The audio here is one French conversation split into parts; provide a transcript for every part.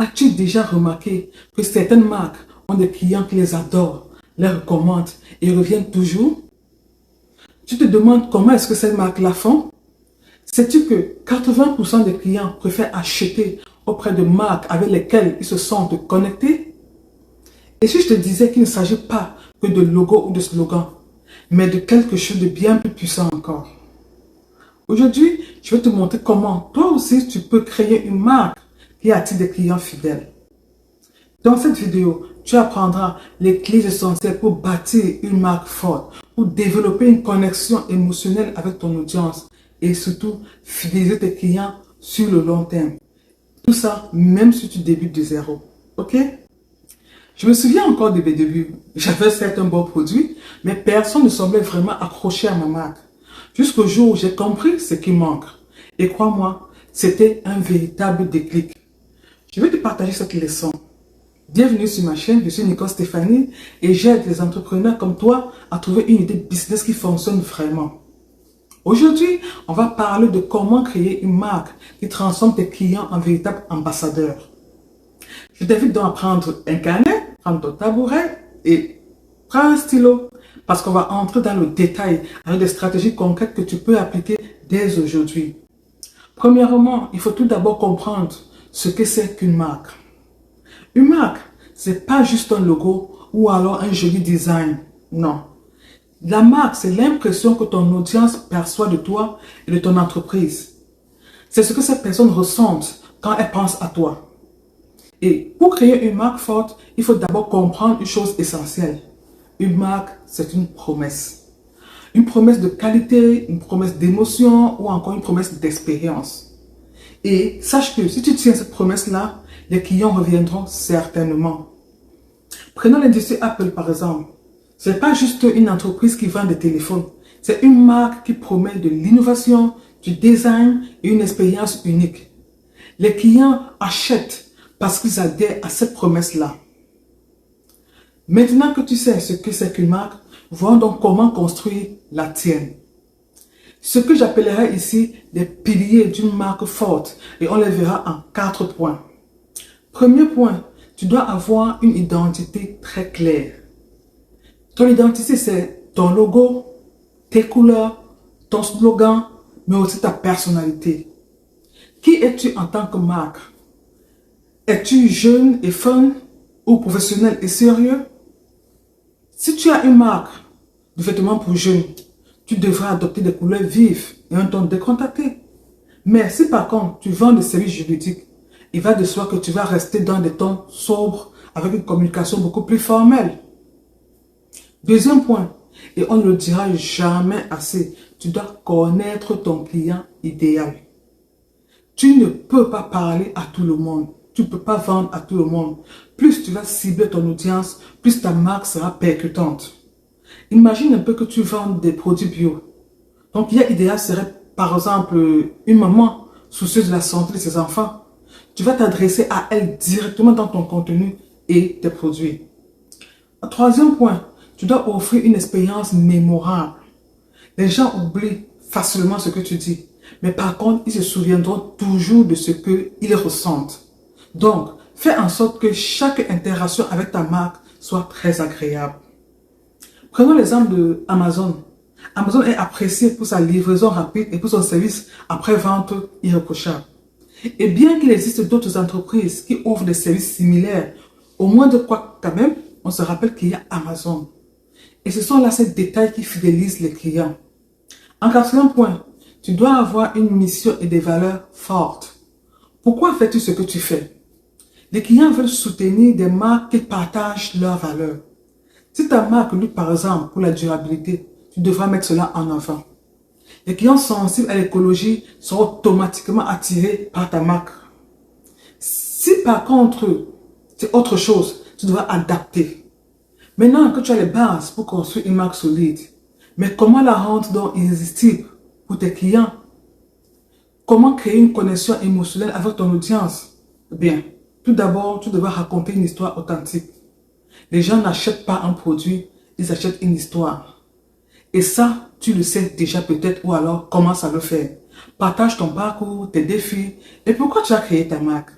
As-tu déjà remarqué que certaines marques ont des clients qui les adorent, les recommandent et reviennent toujours? Tu te demandes comment est-ce que ces marques la font? Sais-tu que 80% des clients préfèrent acheter auprès de marques avec lesquelles ils se sentent connectés? Et si je te disais qu'il ne s'agit pas que de logo ou de slogan, mais de quelque chose de bien plus puissant encore? Aujourd'hui, je vais te montrer comment toi aussi tu peux créer une marque qui attire des clients fidèles. Dans cette vidéo, tu apprendras les clés essentielles pour bâtir une marque forte, pour développer une connexion émotionnelle avec ton audience et surtout fidéliser tes clients sur le long terme. Tout ça, même si tu débutes de zéro. Ok? Je me souviens encore de mes débuts. J'avais certains bons produits, mais personne ne semblait vraiment accroché à ma marque. Jusqu'au jour où j'ai compris ce qui manque. Et crois-moi, c'était un véritable déclic. Je vais te partager cette leçon. Bienvenue sur ma chaîne, je suis Nicole Stéphanie et j'aide les entrepreneurs comme toi à trouver une idée de business qui fonctionne vraiment. Aujourd'hui, on va parler de comment créer une marque qui transforme tes clients en véritables ambassadeurs. Je t'invite donc à prendre un carnet, prendre ton tabouret et prendre un stylo parce qu'on va entrer dans le détail avec des stratégies concrètes que tu peux appliquer dès aujourd'hui. Premièrement, il faut tout d'abord comprendre ce que c'est qu'une marque. Une marque, ce n'est pas juste un logo ou alors un joli design. Non. La marque, c'est l'impression que ton audience perçoit de toi et de ton entreprise. C'est ce que ces personnes ressentent quand elles pensent à toi. Et pour créer une marque forte, il faut d'abord comprendre une chose essentielle. Une marque, c'est une promesse. Une promesse de qualité, une promesse d'émotion ou encore une promesse d'expérience. Et sache que si tu tiens cette promesse-là, les clients reviendront certainement. Prenons l'industrie Apple par exemple. Ce n'est pas juste une entreprise qui vend des téléphones. C'est une marque qui promet de l'innovation, du design et une expérience unique. Les clients achètent parce qu'ils adhèrent à cette promesse-là. Maintenant que tu sais ce que c'est qu'une marque, voyons donc comment construire la tienne. Ce que j'appellerai ici des piliers d'une marque forte et on les verra en 4 points. Premier point, tu dois avoir une identité très claire. Ton identité, c'est ton logo, tes couleurs, ton slogan, mais aussi ta personnalité. Qui es-tu en tant que marque? Es-tu jeune et fun ou professionnel et sérieux? Si tu as une marque de vêtements pour jeunes, tu devras adopter des couleurs vives et un ton décontracté. Mais si par contre tu vends des services juridiques, il va de soi que tu vas rester dans des tons sobres avec une communication beaucoup plus formelle. Deuxième point, et on ne le dira jamais assez, tu dois connaître ton client idéal. Tu ne peux pas parler à tout le monde. Tu ne peux pas vendre à tout le monde. Plus tu vas cibler ton audience, plus ta marque sera percutante. Imagine un peu que tu vends des produits bio. Ton client idéal serait par exemple une maman soucieuse de la santé de ses enfants. Tu vas t'adresser à elle directement dans ton contenu et tes produits. Troisième point, tu dois offrir une expérience mémorable. Les gens oublient facilement ce que tu dis, mais par contre, ils se souviendront toujours de ce qu'ils ressentent. Donc, fais en sorte que chaque interaction avec ta marque soit très agréable. Prenons l'exemple de Amazon. Amazon est apprécié pour sa livraison rapide et pour son service après-vente irréprochable. Et bien qu'il existe d'autres entreprises qui offrent des services similaires, au moins de quoi quand même, on se rappelle qu'il y a Amazon. Et ce sont là ces détails qui fidélisent les clients. En quatrième point, tu dois avoir une mission et des valeurs fortes. Pourquoi fais-tu ce que tu fais? Les clients veulent soutenir des marques qui partagent leurs valeurs. Si ta marque lutte par exemple pour la durabilité, tu devras mettre cela en avant. Les clients sensibles à l'écologie seront automatiquement attirés par ta marque. Si par contre, c'est autre chose, tu devras adapter. Maintenant que tu as les bases pour construire une marque solide, mais comment la rendre donc irrésistible pour tes clients? Comment créer une connexion émotionnelle avec ton audience? Bien, tout d'abord, tu devras raconter une histoire authentique. Les gens n'achètent pas un produit, ils achètent une histoire. Et ça, tu le sais déjà peut-être ou alors commence à le faire. Partage ton parcours, tes défis et pourquoi tu as créé ta marque.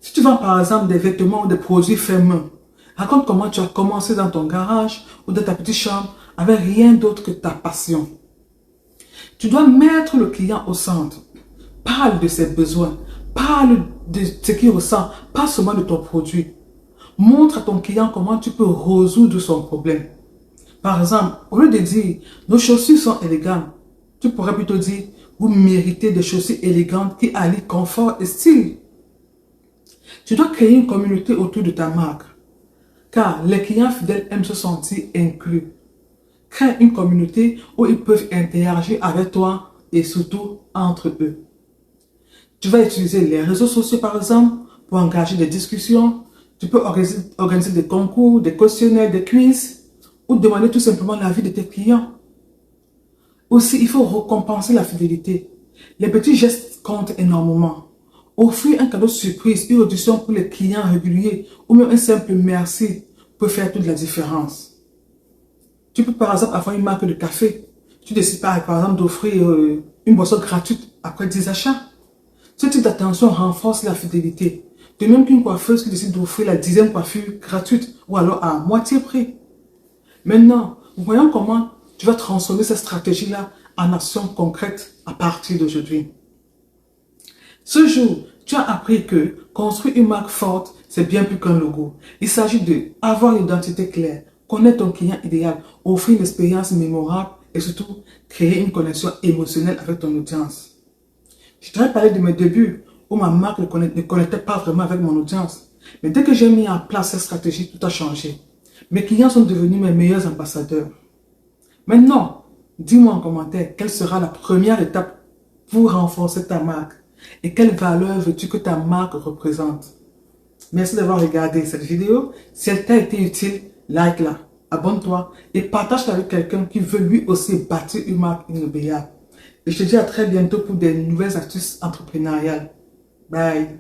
Si tu vends par exemple des vêtements ou des produits faits main, raconte comment tu as commencé dans ton garage ou dans ta petite chambre avec rien d'autre que ta passion. Tu dois mettre le client au centre. Parle de ses besoins. Parle de ce qu'il ressent, pas seulement de ton produit. Montre à ton client comment tu peux résoudre son problème. Par exemple, au lieu de dire « nos chaussures sont élégantes », tu pourrais plutôt dire « vous méritez des chaussures élégantes qui allient confort et style ». Tu dois créer une communauté autour de ta marque, car les clients fidèles aiment se sentir inclus. Crée une communauté où ils peuvent interagir avec toi et surtout entre eux. Tu vas utiliser les réseaux sociaux par exemple pour engager des discussions. Tu peux organiser des concours, des questionnaires, des quiz ou demander tout simplement l'avis de tes clients. Aussi, il faut récompenser la fidélité. Les petits gestes comptent énormément. Offrir un cadeau surprise, une réduction pour les clients réguliers ou même un simple merci peut faire toute la différence. Tu peux par exemple avoir une marque de café. Tu décides par exemple d'offrir une boisson gratuite après 10 achats. Ce type d'attention renforce la fidélité. De même qu'une coiffeuse qui décide d'offrir la 10e coiffure gratuite ou alors à moitié prix. Maintenant, voyons comment tu vas transformer cette stratégie-là en action concrète à partir d'aujourd'hui. Ce jour, tu as appris que construire une marque forte, c'est bien plus qu'un logo. Il s'agit d'avoir une identité claire, connaître ton client idéal, offrir une expérience mémorable et surtout créer une connexion émotionnelle avec ton audience. Je t'avais parlé de mes débuts où ma marque ne connectait pas vraiment avec mon audience. Mais dès que j'ai mis en place cette stratégie, tout a changé. Mes clients sont devenus mes meilleurs ambassadeurs. Maintenant, dis-moi en commentaire quelle sera la première étape pour renforcer ta marque et quelle valeur veux-tu que ta marque représente. Merci d'avoir regardé cette vidéo. Si elle t'a été utile, like-la, abonne-toi et partage-la avec quelqu'un qui veut lui aussi bâtir une marque inoubliable. Et je te dis à très bientôt pour des nouvelles astuces entrepreneuriales. Bye.